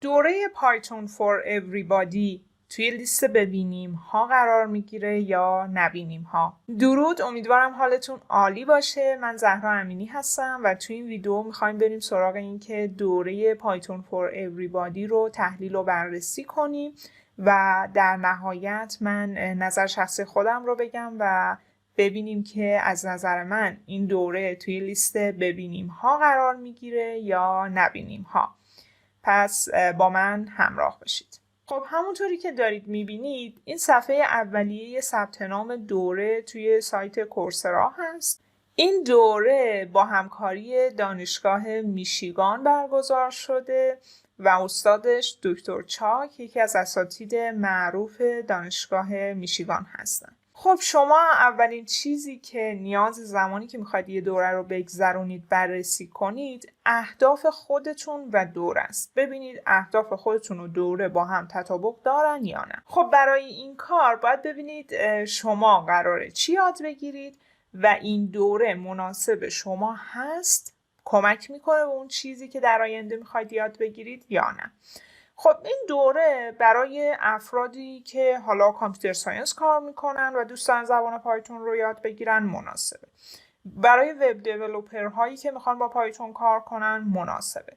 دوره پایتون فور everybody توی لیست ببینیم ها قرار میگیره یا نبینیم ها. درود، امیدوارم حالتون عالی باشه. من زهرا امینی هستم و توی این ویدیو میخوایم بریم سراغ این که دوره پایتون فور everybody رو تحلیل و بررسی کنیم و در نهایت من نظر شخصی خودم رو بگم و ببینیم که از نظر من این دوره توی لیست ببینیم ها قرار میگیره یا نبینیم ها. پس با من همراه باشید. خب همونطوری که دارید میبینید این صفحه اولیه ثبت نام دوره توی سایت کورسرا هست. این دوره با همکاری دانشگاه میشیگان برگزار شده و استادش دکتر چاک یکی از اساتید معروف دانشگاه میشیگان هستن. خب شما اولین چیزی که نیاز زمانی که میخواید یه دوره رو بگذرونید بررسی کنید اهداف خودتون و دوره است. ببینید اهداف خودتون و دوره با هم تطابق دارن یا نه. خب برای این کار باید ببینید شما قراره چی یاد بگیرید و این دوره مناسب شما هست، کمک میکنه به اون چیزی که در آینده میخواید یاد بگیرید یا نه. خب این دوره برای افرادی که حالا کامپیوتر ساینس کار میکنن و دوستان زبان پایتون رو یاد بگیرن مناسبه. برای وب دیولپر هایی که میخوان با پایتون کار کنن مناسبه.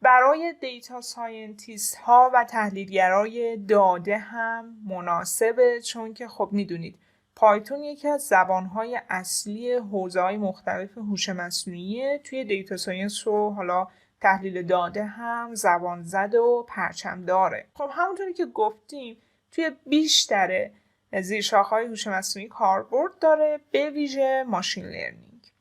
برای دیتا ساینتیست ها و تحلیلگرای داده هم مناسبه، چون که خب میدونید پایتون یکی از زبانهای اصلی حوزه‌های مختلف هوش مصنوعی توی دیتا ساینس و حالا تحلیل داده هم زبان زد و پرچم داره. خب همونطوری که گفتیم توی بیشتر زیرشاخه‌های هوش مصنوعی کاربرد داره، به ویژه ماشین لرنینگ.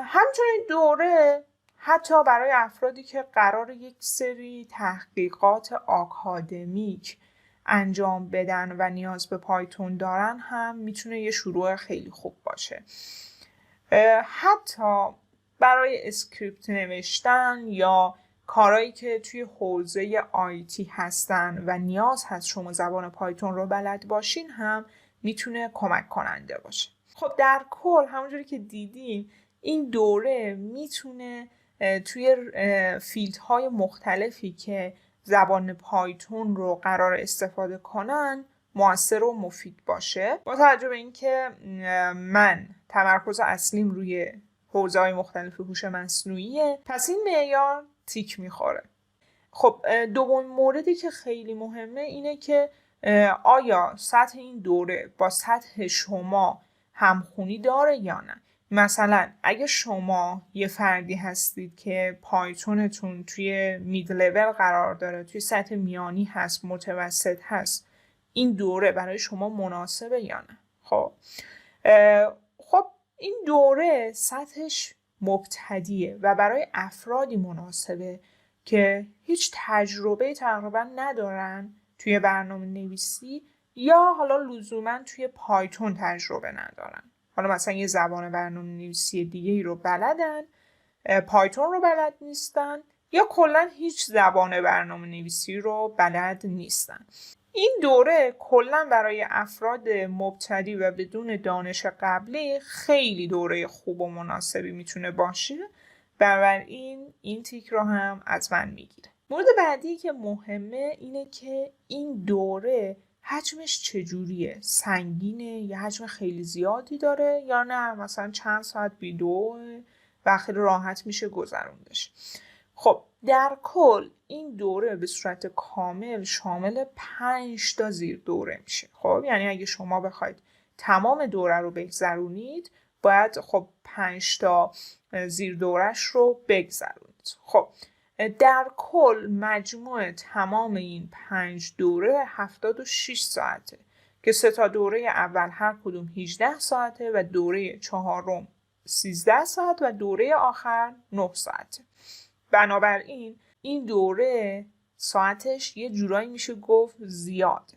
همچنین دوره حتی برای افرادی که قرار یک سری تحقیقات آکادمیک انجام بدن و نیاز به پایتون دارن هم میتونه یه شروع خیلی خوب باشه. حتی برای اسکریپت نوشتن یا کارهایی که توی حوزه آیتی هستن و نیاز هست شما زبان پایتون رو بلد باشین هم میتونه کمک کننده باشه. خب در کل همونجوری که دیدیم این دوره میتونه توی فیلدهای مختلفی که زبان پایتون رو قرار استفاده کنن مؤثر و مفید باشه. با توجه به اینکه من تمرکز اصلیم روی حوزه‌های مختلف هوش مصنوعیه، پس این معیار تیک میخوره. خب دومین موردی که خیلی مهمه اینه که آیا سطح این دوره با سطح شما همخونی داره یا نه. مثلا اگه شما یه فردی هستید که پایتونتون توی مید لول قرار داره، توی سطح میانی هست، متوسط هست، این دوره برای شما مناسبه یا نه. خب این دوره سطحش مبتدیه و برای افرادی مناسبه که هیچ تجربه تقریبا ندارن توی برنامه نویسی یا حالا لزوما توی پایتون تجربه ندارن. حالا مثلا یه زبان برنامه نویسی دیگه رو بلدن، پایتون رو بلد نیستن یا کلا هیچ زبان برنامه نویسی رو بلد نیستن. این دوره کلا برای افراد مبتدی و بدون دانش قبلی خیلی دوره خوب و مناسبی میتونه باشه. بنابراین این تیک رو هم از من میگیره. مورد بعدی که مهمه اینه که این دوره حجمش چجوریه؟ سنگینه یا حجم خیلی زیادی داره یا نه مثلا چند ساعت ویدیو و خیلی راحت میشه گذروندش. خب در کل این دوره به صورت کامل شامل 5 تا زیر دوره میشه. خب یعنی اگه شما بخواید تمام دوره رو بگذرونید باید خب 5 تا زیر دورش رو بگذرونید. خب در کل مجموع تمام این 5 دوره 76 ساعته که 3 تا دوره اول هر کدوم 18 ساعته و دوره چهارم 13 ساعت و دوره آخر 9 ساعته. بنابراین این دوره ساعتش یه جورایی میشه گفت زیاده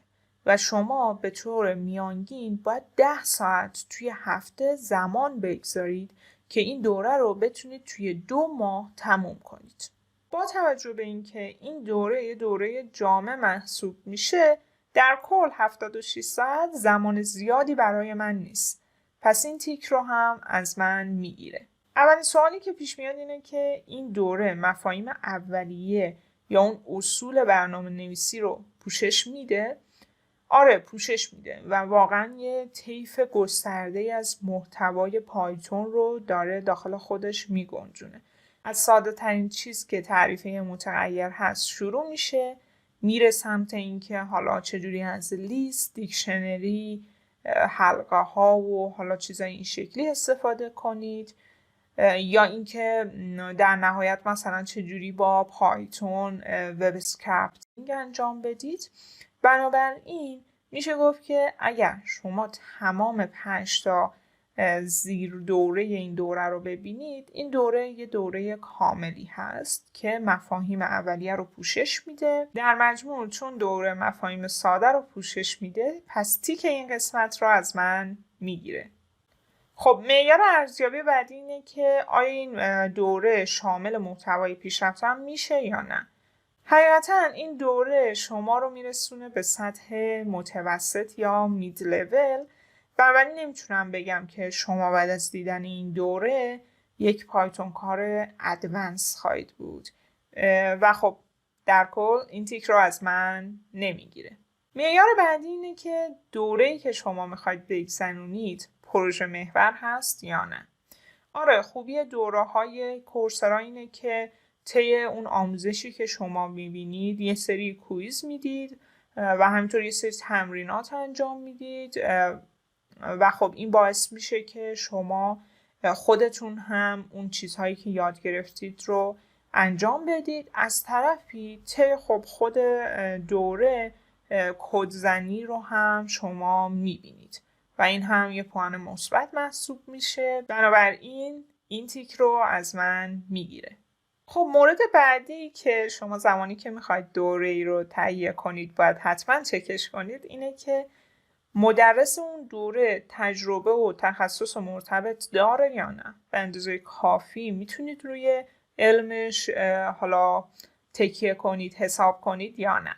و شما به طور میانگین باید 10 ساعت توی هفته زمان بگذارید که این دوره رو بتونید توی 2 ماه تموم کنید. با توجه به اینکه این دوره یه دوره جامع محسوب میشه، در کل 76 ساعت زمان زیادی برای من نیست. پس این تیک رو هم از من میگیره. اولین سوالی که پیش میاد اینه که این دوره مفاهیم اولیه یا اون اصول برنامه نویسی رو پوشش میده؟ آره، پوشش میده و واقعا یه طیف گسترده از محتوای پایتون رو داره داخل خودش میگنجونه. از ساده ترین چیز که تعریف متغیر هست شروع میشه، میره سمت اینکه حالا چجوری از لیست، دیکشنری، حلقه ها و حالا چیزای این شکلی استفاده کنید، یا اینکه در نهایت مثلا چجوری با پایتون وب اسکریپتینگ انجام بدید. بنابراین میشه گفت که اگر شما تمام 5 تا زیر دوره این دوره رو ببینید، این دوره یه دوره کاملی هست که مفاهیم اولیه رو پوشش میده. در مجموع چون دوره مفاهیم ساده رو پوشش میده، پس تیک این قسمت رو از من میگیره. خب معیار ارزیابی بعدی اینه که آیا این دوره شامل محتوای پیشرفته هم میشه یا نه. حقیقتا این دوره شما رو میرسونه به سطح متوسط یا مید لول. بنابراین نمیتونم بگم که شما بعد از دیدن این دوره یک پایتون کار ادوانس خواهید بود و خب در کل این تیک رو از من نمیگیره. معیار بعدی اینه که دوره‌ای که شما میخواید بگذرونید پروژه محور هست یا نه. آره، خوبی دوره‌های کورسرا اینه که طی اون آموزشی که شما میبینید یه سری کویز میدید و همینطور یه سری تمرینات انجام میدید و خب این باعث میشه که شما خودتون هم اون چیزهایی که یاد گرفتید رو انجام بدید. از طرفی طی خب خود دوره کدزنی رو هم شما میبینید و این هم یه پوان مثبت محسوب میشه. بنابراین این تیک رو از من میگیره. خب مورد بعدی که شما زمانی که میخواید دوره ای رو تهیه کنید باید حتما چکش کنید اینه که مدرس اون دوره تجربه و تخصص مرتبط داره یا نه. به اندازه کافی میتونید روی علمش حالا تکیه کنید، حساب کنید یا نه.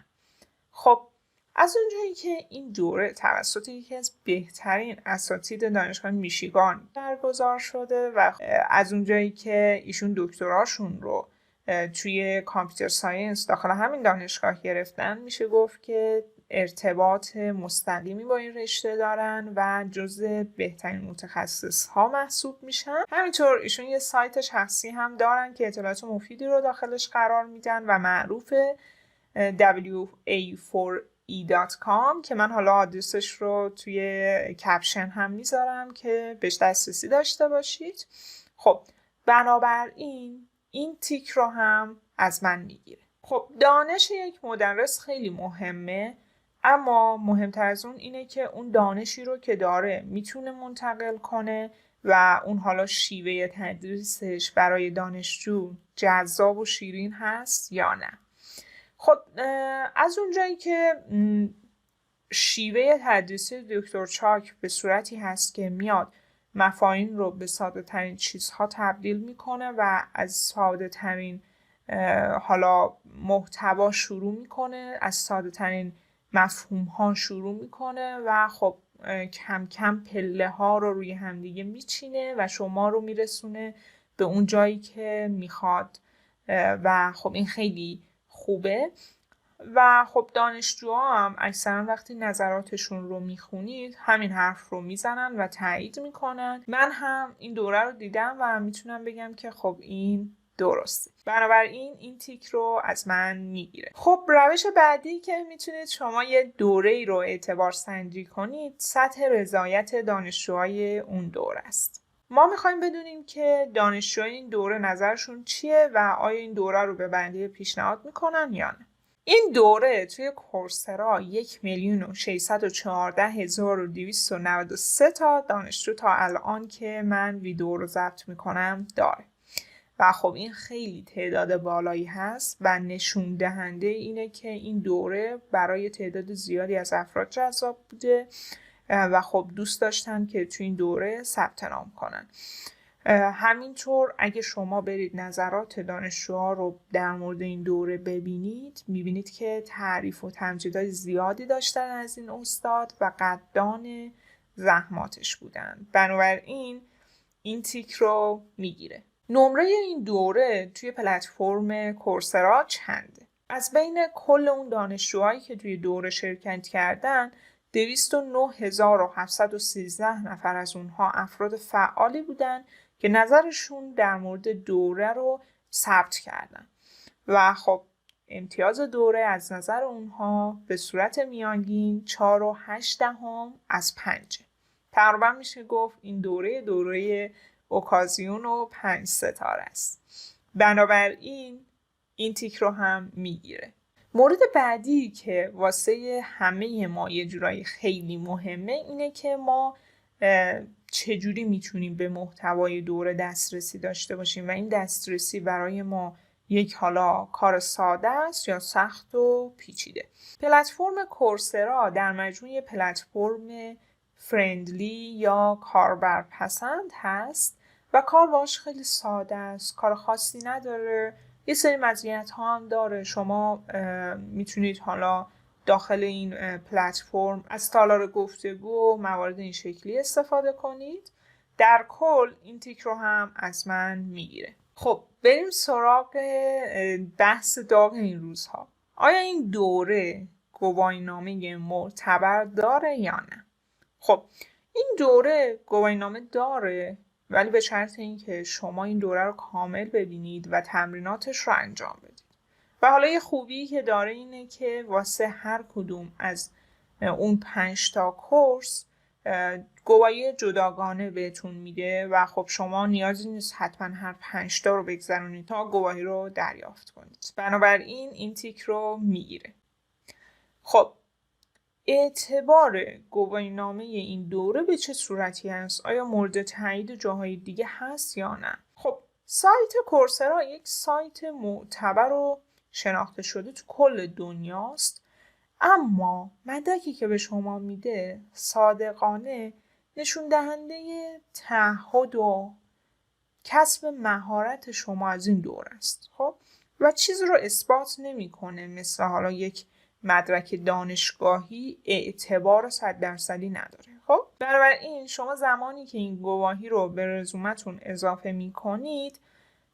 خب از اونجایی که این دوره توسط یکی از بهترین اساتید دانشگاه میشیگان برگزار شده و از اونجایی که ایشون دکتراشون رو توی کامپیوتر ساینس داخل همین دانشگاه گرفتن، میشه گفت که ارتباط مستقیمی با این رشته دارن و جزو بهترین متخصص ها محسوب میشن. همینطور ایشون یه سایت شخصی هم دارن که اطلاعات مفیدی رو داخلش قرار میدن و معروفه wa4e.com که من حالا آدرسش رو توی کپشن هم میذارم که بهش دسترسی داشته باشید. خب بنابراین این تیک رو هم از من میگیره. خب دانش یک مدرس خیلی مهمه، اما مهمتر از اون اینه که اون دانشی رو که داره میتونه منتقل کنه و اون حالا شیوه تدریسش برای دانشجو جذاب و شیرین هست یا نه. خب از اونجایی که شیوه تدریسی دکتر چاک به صورتی هست که میاد مفاهیم رو به ساده ترین چیزها تبدیل میکنه و از ساده ترین حالا محتوا شروع میکنه، از ساده ترین مفهوم ها شروع میکنه و خب کم کم پله ها رو روی همدیگه میچینه و شما رو میرسونه به اون جایی که میخواد و خب این خیلی خوبه. و خب دانشجوها هم اکثرا وقتی نظراتشون رو میخونید همین حرف رو میزنن و تایید میکنن. من هم این دوره رو دیدم و میتونم بگم که خب این درسته. بنابراین این تیک رو از من میگیره. خب روش بعدی که میتونید شما یه دوره‌ای رو اعتبار سنجی کنید سطح رضایت دانشجوهای اون دوره است. ما میخوایم بدونیم که دانشجوهای این دوره نظرشون چیه و آیا این دوره رو به بنده پیشنهاد میکنن یا نه. این دوره توی کورسرا 1,614,293 تا دانشجو تا الان که من ویدیو رو ضبط میکنم داره و خب این خیلی تعداد بالایی هست و نشون دهنده اینه که این دوره برای تعداد زیادی از افراد جذاب بوده و خب دوست داشتن که توی این دوره ثبت نام کنن. همینطور اگه شما برید نظرات دانشجوها رو در مورد این دوره ببینید میبینید که تعریف و تمجیدهای زیادی داشتن از این استاد و قدردان زحماتش بودن. بنابراین این تیک رو میگیره. نمره این دوره توی پلتفرم کورسرا چنده؟ از بین کل اون دانشجوهایی که توی دوره شرکت کردن 209,713 نفر از اونها افراد فعالی بودن که نظرشون در مورد دوره رو ثبت کردن و خب امتیاز دوره از نظر اونها به صورت میانگین 4.8 از 5. تقریبا میشه گفت این دوره اوکازیون و 5 ستاره است. بنابراین این تیک رو هم میگیره. مورد بعدی که واسه همه ما یه جورایی خیلی مهمه اینه که ما چجوری میتونیم به محتوای دوره دسترسی داشته باشیم و این دسترسی برای ما یک حالا کار ساده است یا سخت و پیچیده. پلتفرم کورسرا در مجموع پلتفرم فرندلی یا کاربرپسند هست و کار باش خیلی ساده است، کار خاصی نداره. یه سری مزیت ها هم داره. شما میتونید حالا داخل این پلتفرم از تالار گفتگو و موارد این شکلی استفاده کنید. در کل این تیک رو هم از من میگیره. خب بریم سراغ بحث داغ این روزها. آیا این دوره گواهینامه معتبر داره یا نه؟ خب این دوره گواهینامه داره، ولی به شرط اینکه شما این دوره رو کامل ببینید و تمریناتش رو انجام بدید. و حالا یه خوبی که داره اینه که واسه هر کدوم از اون 5 تا کورس گواهی جداگانه بهتون میده و خب شما نیازی نیست حتما هر 5 تا رو بگذرونید تا گواهی رو دریافت کنید. بنابراین این تیک رو میگیره. خب اعتبار گواهینامه این دوره به چه صورتی هست؟ آیا مورد تایید جاهای دیگه هست یا نه؟ خب سایت کورسرا یک سایت معتبر و شناخته شده تو کل دنیاست، اما مدرکی که به شما میده صادقانه نشون دهنده تعهد و کسب مهارت شما از این دوره است. خب و چیزی رو اثبات نمیکنه، مثل حالا یک مدرک دانشگاهی اعتبار 100% نداره. خب بنابراین شما زمانی که این گواهی رو به رزومتون اضافه میکنید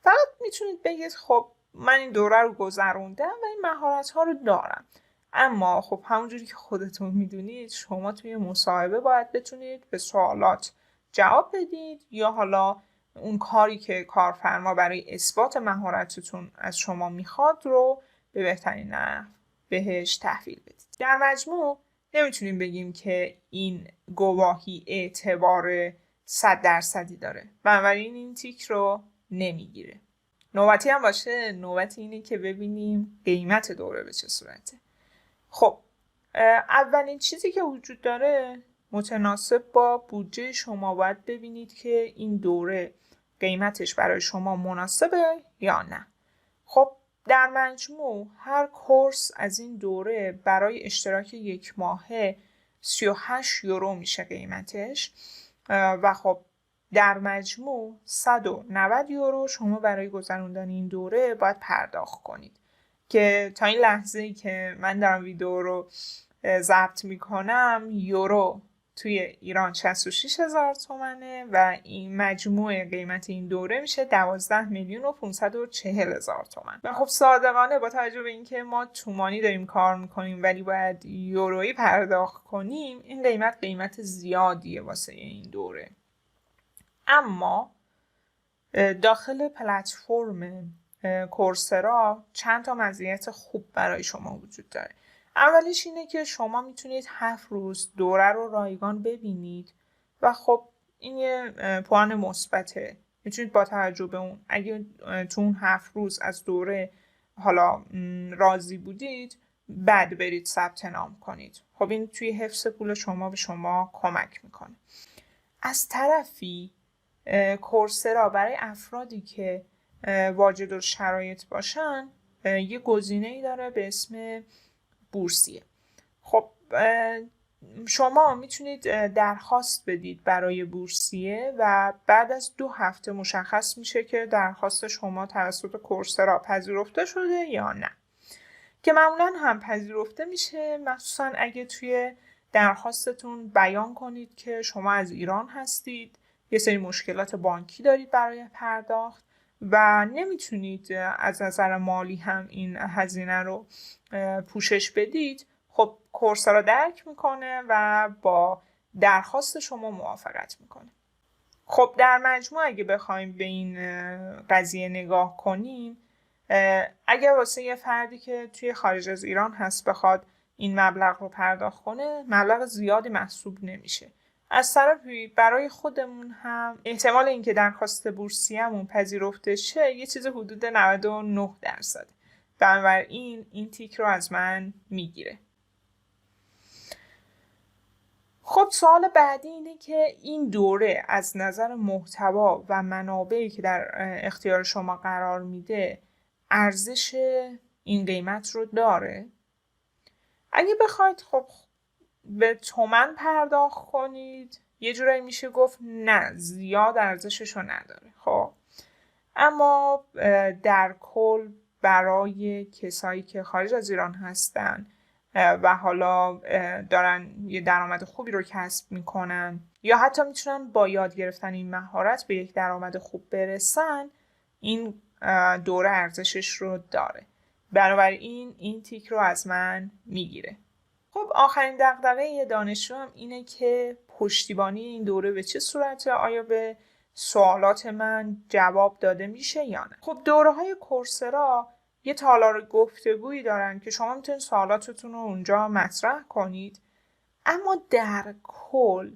فقط میتونید بگید خب من این دوره رو گذروندم و این مهارت ها رو دارم. اما خب همونجوری که خودتون میدونید شما توی مصاحبه باید بتونید به سوالات جواب بدید یا حالا اون کاری که کارفرما برای اثبات مهارتتون از شما میخواد رو به بهترین نحو بهش تحویل بدید. در مجموع نمیتونیم بگیم که این گواهی اعتبار 100% داره، بنابراین این تیک رو نمیگیره. نوبتی هم باشه، نوبتی اینه که ببینیم قیمت دوره به چه صورته. خب اولین چیزی که وجود داره متناسب با بودجه شما باید ببینید که این دوره قیمتش برای شما مناسبه یا نه. خب در مجموع هر کورس از این دوره برای اشتراک 1 ماهه 38 یورو میشه قیمتش و خب در مجموع 190 یورو شما برای گذروندن این دوره باید پرداخت کنید که تا این لحظه‌ای که من دارم ویدیو رو ضبط میکنم یورو توی ایران 66,000 تومنه و این مجموع قیمت این دوره میشه 12,540,000 تومن. و خب صادقانه با توجه به اینکه ما تومانی داریم کار میکنیم ولی باید یورویی پرداخت کنیم، این قیمت زیادیه واسه این دوره. اما داخل پلتفرم کورسرا چند تا مزیت خوب برای شما وجود داره. اولیش اینه که شما میتونید 7 روز دوره رو رایگان ببینید و خب این یه پوان مثبته. میتونید با توجه به اون اگه تو اون 7 روز از دوره حالا راضی بودید بعد برید ثبت نام کنید. خب این توی حفظ پول شما به شما کمک میکنه. از طرفی کورسرا برای افرادی که واجد الشرایط باشن یه گزینه‌ای داره به اسم بورسیه. خب شما میتونید درخواست بدید برای بورسیه و بعد از 2 هفته مشخص میشه که درخواست شما توسط کورسرا پذیرفته شده یا نه، که معمولا هم پذیرفته میشه، مخصوصا اگه توی درخواستتون بیان کنید که شما از ایران هستید یه سری مشکلات بانکی دارید برای پرداخت و نمیتونید از نظر مالی هم این هزینه رو پوشش بدید، خب کورسرا درک میکنه و با درخواست شما موافقت میکنه. خب در مجموع اگه بخوایم به این قضیه نگاه کنیم، اگه واسه یه فردی که توی خارج از ایران هست بخواد این مبلغ رو پرداخت کنه، مبلغ زیادی محسوب نمیشه. از طرفی برای خودمون هم احتمال اینکه درخواست بورسیه‌مون پذیرفته شه یه چیز حدود 99%. بنابراین این تیک رو از من میگیره. خب سوال بعدی اینه که این دوره از نظر محتوا و منابعی که در اختیار شما قرار میده ارزش این قیمت رو داره؟ اگه بخواید خب به تومن پرداخت کنید یه جورایی میشه گفت نه، زیاد ارزشش رو نداره. خب اما در کل برای کسایی که خارج از ایران هستن و حالا دارن یه درآمد خوبی رو کسب میکنن یا حتی میتونن با یاد گرفتن این مهارت به یک درآمد خوب برسن، این دوره ارزشش رو داره. بنابراین این تیک رو از من میگیره. خب آخرین دغدغه دانشجو هم اینه که پشتیبانی این دوره به چه صورته؟ آیا به سوالات من جواب داده میشه یا نه؟ خب دوره های کورسرا یه تالار گفتگویی دارن که شما میتونید سوالاتتون رو اونجا مطرح کنید، اما در کل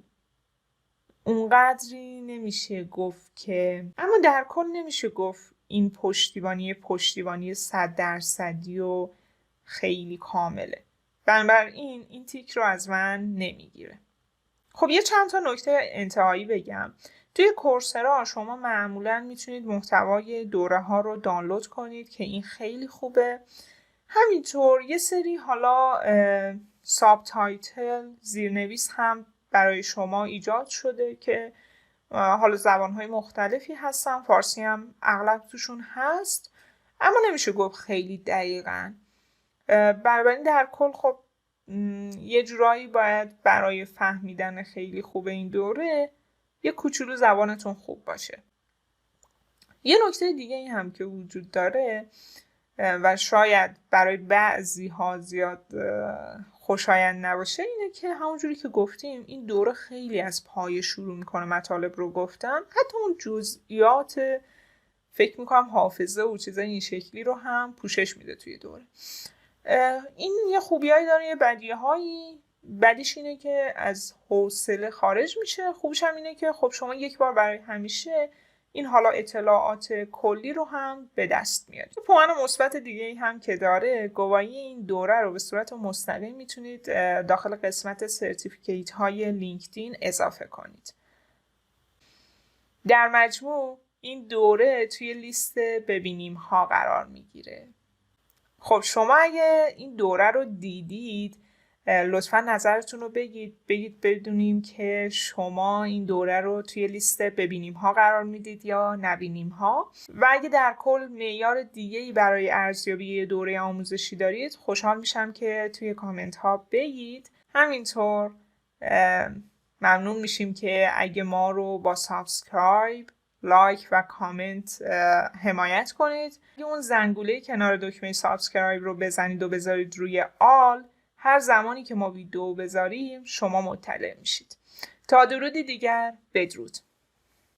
اونقدری نمیشه گفت این پشتیبانی 100% و خیلی کامله. بنابراین این تیک رو از من نمیگیره. خب یه چند تا نکته انتهایی بگم. توی کورسرا شما معمولاً میتونید محتوای دوره ها رو دانلود کنید که این خیلی خوبه. همینطور یه سری حالا ساب تایتل، زیرنویس هم برای شما ایجاد شده که حالا زبانهای مختلفی هستن، فارسی هم اغلب توشون هست، اما نمیشه گفت خیلی دقیقاً. بنابراین در کل خب یه جورایی باید برای فهمیدن خیلی خوب این دوره یه کوچولو زبانتون خوب باشه. یه نکته دیگه این هم که وجود داره و شاید برای بعضی ها زیاد خوشایند نباشه اینه که همونجوری که گفتیم این دوره خیلی از پای شروع میکنه مطالب رو گفتن، حتی اون جزئیات فکر میکنم حافظه و چیزای این شکلی رو هم پوشش میده توی دوره. این یه خوبیایی داره، یه بدیهایی. بدیش اینه که از حوصله خارج میشه، خوبش هم اینه که خب شما یک بار برای همیشه این حالا اطلاعات کلی رو هم به دست میارید. پوان مثبت دیگه هم که داره، گواهی این دوره رو به صورت مستقیم میتونید داخل قسمت سرتیفیکیت های لینکدین اضافه کنید. در مجموع این دوره توی لیست ببینیم ها قرار میگیره. خب شما اگه این دوره رو دیدید لطفا نظرتون رو بگید بدونیم که شما این دوره رو توی لیست ببینیم ها قرار میدید یا نبینیم ها، و اگه در کل معیار دیگه‌ای برای ارزیابی دوره آموزشی دارید خوشحال میشم که توی کامنت ها بگید. همینطور ممنون میشیم که اگه ما رو با سابسکرایب، لایک و کامنت حمایت کنید. اگه اون زنگوله کنار دکمه سابسکرایب رو بزنید و بذارید روی آل، هر زمانی که ما ویدیو بذاریم شما مطلع میشید. تا درودی دیگر، بدرود.